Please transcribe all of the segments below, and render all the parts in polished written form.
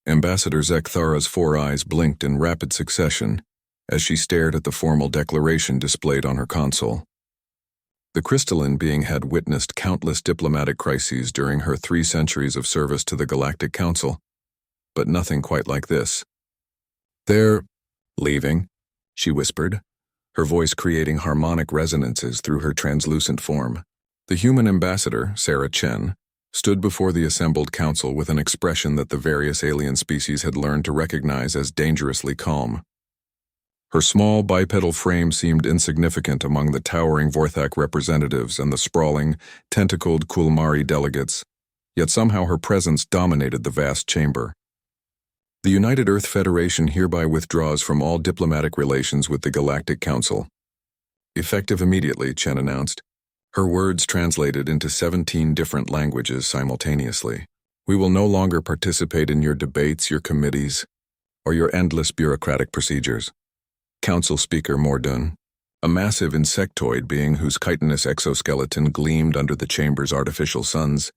Ambassador Zekthara's four eyes blinked in rapid succession as she stared at the formal declaration displayed on her console. The crystalline being had witnessed countless diplomatic crises during her 3 centuries of service to the Galactic Council, but nothing quite like this. "They're leaving," she whispered, her voice creating harmonic resonances through her translucent form. The human ambassador, Sarah Chen, stood before the assembled council with an expression that the various alien species had learned to recognize as dangerously calm. Her small bipedal frame seemed insignificant among the towering Vorthak representatives and the sprawling, tentacled Kulmari delegates, yet somehow her presence dominated the vast chamber. "The United Earth Federation hereby withdraws from all diplomatic relations with the Galactic Council. Effective immediately," Chen announced, her words translated into 17 different languages simultaneously. "We will no longer participate in your debates, your committees, or your endless bureaucratic procedures." Council Speaker Mordun, a massive insectoid being whose chitinous exoskeleton gleamed under the chamber's artificial suns,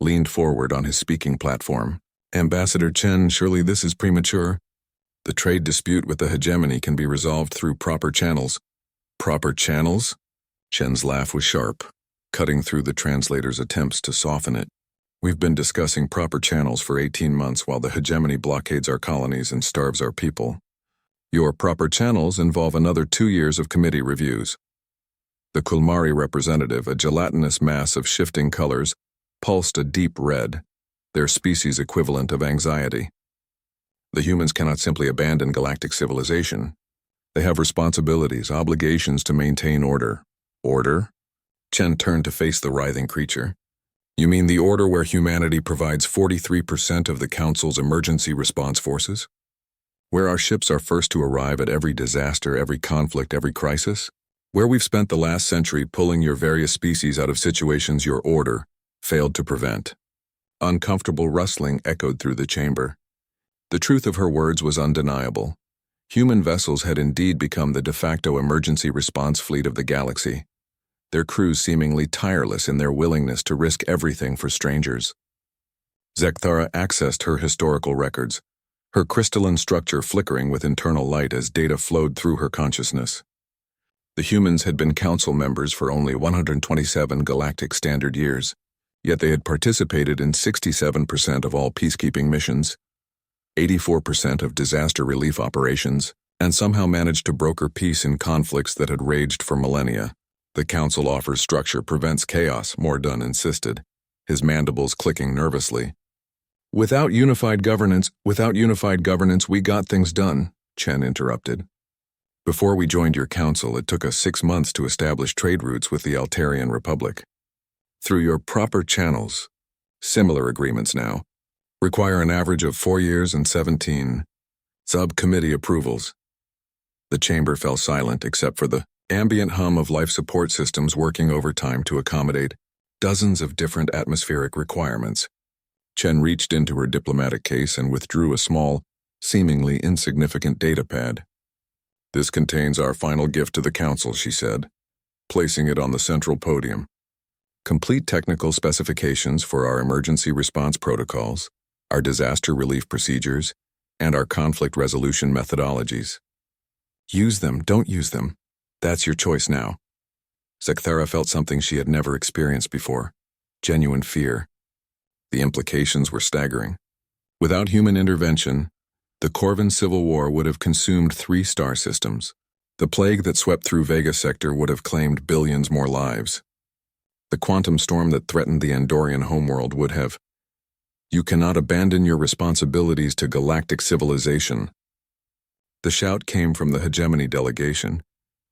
leaned forward on his speaking platform. "Ambassador Chen, surely this is premature. The trade dispute with the hegemony can be resolved through proper channels." "Proper channels?" Chen's laugh was sharp, cutting through the translator's attempts to soften it. "We've been discussing proper channels for 18 months while the hegemony blockades our colonies and starves our people. Your proper channels involve another 2 years of committee reviews." The Kulmari representative, a gelatinous mass of shifting colors, pulsed a deep red, their species equivalent of anxiety. "The humans cannot simply abandon galactic civilization. They have responsibilities, obligations to maintain order." "Order?" Chen turned to face the writhing creature. "You mean the order where humanity provides 43% of the Council's emergency response forces? Where our ships are first to arrive at every disaster, every conflict, every crisis? Where we've spent the last century pulling your various species out of situations your order failed to prevent?" Uncomfortable rustling echoed through the chamber. The truth of her words was undeniable. Human vessels had indeed become the de facto emergency response fleet of the galaxy, their crews seemingly tireless in their willingness to risk everything for strangers. Zekthara accessed her historical records, her crystalline structure flickering with internal light as data flowed through her consciousness. The humans had been council members for only 127 galactic standard years, yet they had participated in 67% of all peacekeeping missions, 84% of disaster relief operations, and somehow managed to broker peace in conflicts that had raged for millennia. "The Council offers structure prevents chaos," Mordun insisted, his mandibles clicking nervously. Without unified governance, we got things done," Chen interrupted. "Before we joined your council, it took us 6 months to establish trade routes with the Altarian Republic. Through your proper channels, similar agreements now require an average of 4 years and 17 subcommittee approvals." The chamber fell silent except for the ambient hum of life support systems working overtime to accommodate dozens of different atmospheric requirements. Chen reached into her diplomatic case and withdrew a small, seemingly insignificant data pad. "This contains our final gift to the Council," she said, placing it on the central podium. "Complete technical specifications for our emergency response protocols, our disaster relief procedures, and our conflict resolution methodologies. Use them, don't use them. That's your choice now." Zekthara felt something she had never experienced before: genuine fear. The implications were staggering. Without human intervention, the Corvin Civil War would have consumed 3 star systems. The plague that swept through Vega Sector would have claimed billions more lives. The quantum storm that threatened the Andorian homeworld would have. "You cannot abandon your responsibilities to galactic civilization." The shout came from the hegemony delegation,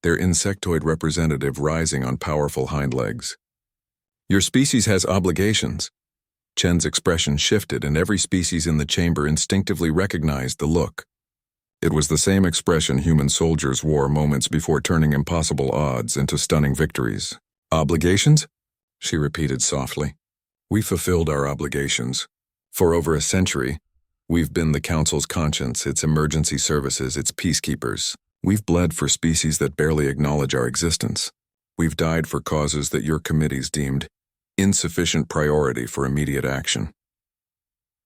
their insectoid representative rising on powerful hind legs. "Your species has obligations." Chen's expression shifted, and every species in the chamber instinctively recognized the look. It was the same expression human soldiers wore moments before turning impossible odds into stunning victories. "Obligations?" she repeated softly. "We fulfilled our obligations. For over a century, we've been the Council's conscience, its emergency services, its peacekeepers. We've bled for species that barely acknowledge our existence. We've died for causes that your committees deemed insufficient priority for immediate action."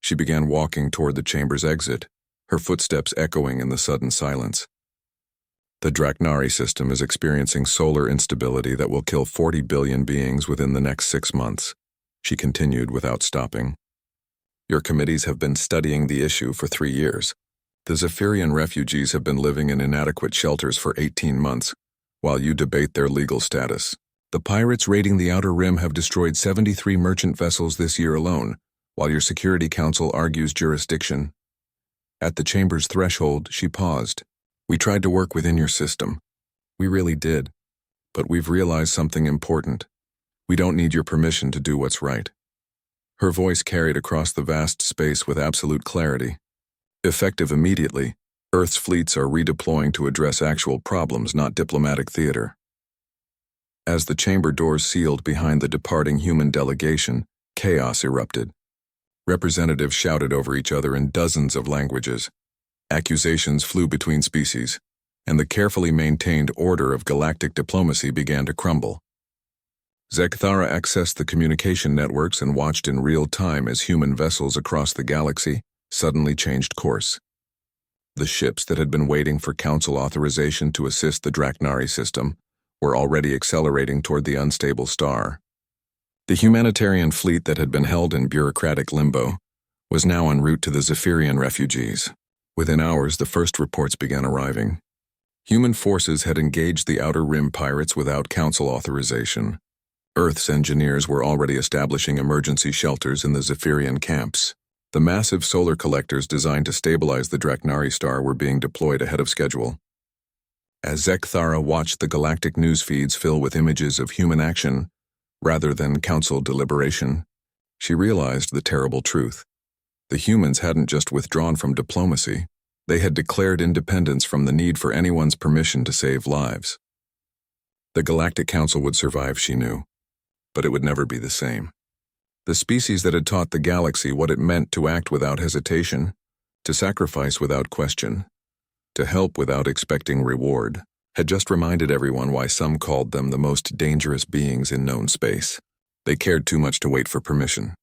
She began walking toward the chamber's exit, her footsteps echoing in the sudden silence. The Draknari system is experiencing solar instability that will kill 40 billion beings within the next 6 months, she continued without stopping. Your committees have been studying the issue for 3 years. The Zephyrian refugees have been living in inadequate shelters for 18 months, while you debate their legal status. The pirates raiding the Outer Rim have destroyed 73 merchant vessels this year alone, while your Security Council argues jurisdiction. At the chamber's threshold, she paused. We tried to work within your system. We really did. But we've realized something important. We don't need your permission to do what's right. Her voice carried across the vast space with absolute clarity. Effective immediately, Earth's fleets are redeploying to address actual problems, not diplomatic theater. As the chamber doors sealed behind the departing human delegation, chaos erupted. Representatives shouted over each other in dozens of languages. Accusations flew between species, and the carefully maintained order of galactic diplomacy began to crumble. Zekthara accessed the communication networks and watched in real time as human vessels across the galaxy suddenly changed course. The ships that had been waiting for Council authorization to assist the Draknari system were already accelerating toward the unstable star. The humanitarian fleet that had been held in bureaucratic limbo was now en route to the Zephyrian refugees. Within hours, the first reports began arriving. Human forces had engaged the Outer Rim pirates without Council authorization. Earth's engineers were already establishing emergency shelters in the Zephyrian camps. The massive solar collectors designed to stabilize the Draknari star were being deployed ahead of schedule. As Zekthara watched the galactic news feeds fill with images of human action, rather than Council deliberation, she realized the terrible truth. The humans hadn't just withdrawn from diplomacy, they had declared independence from the need for anyone's permission to save lives. The Galactic Council would survive, she knew, but it would never be the same. The species that had taught the galaxy what it meant to act without hesitation, to sacrifice without question, to help without expecting reward, had just reminded everyone why some called them the most dangerous beings in known space. They cared too much to wait for permission.